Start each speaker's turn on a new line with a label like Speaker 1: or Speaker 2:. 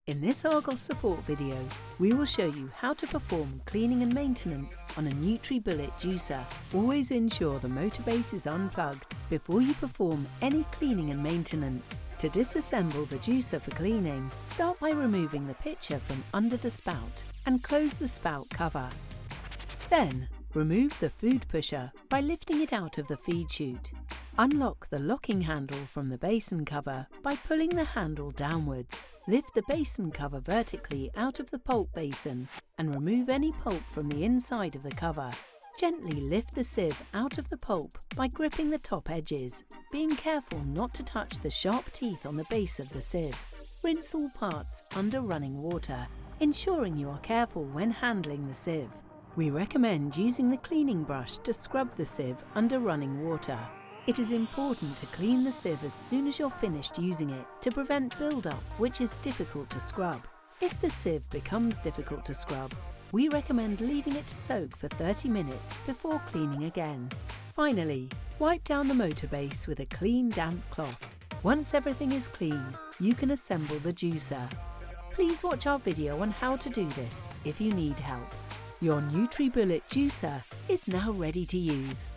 Speaker 1: In this Argos Support video, we will show you how to perform cleaning and maintenance on a Nutribullet juicer. Always ensure the motor base is unplugged before you perform any cleaning and maintenance. To disassemble the juicer for cleaning, start by removing the pitcher from under the spout and close the spout cover. Then, remove the food pusher by lifting it out of the feed chute. Unlock the locking handle from the basin cover by pulling the handle downwards. Lift the basin cover vertically out of the pulp basin and remove any pulp from the inside of the cover. Gently lift the sieve out of the pulp by gripping the top edges, being careful not to touch the sharp teeth on the base of the sieve. Rinse all parts under running water, ensuring you are careful when handling the sieve. We recommend using the cleaning brush to scrub the sieve under running water. It is important to clean the sieve as soon as you're finished using it to prevent build-up, which is difficult to scrub. If the sieve becomes difficult to scrub, we recommend leaving it to soak for 30 minutes before cleaning again. Finally, wipe down the motor base with a clean damp cloth. Once everything is clean, you can assemble the juicer. Please watch our video on how to do this if you need help. Your Nutribullet juicer is now ready to use.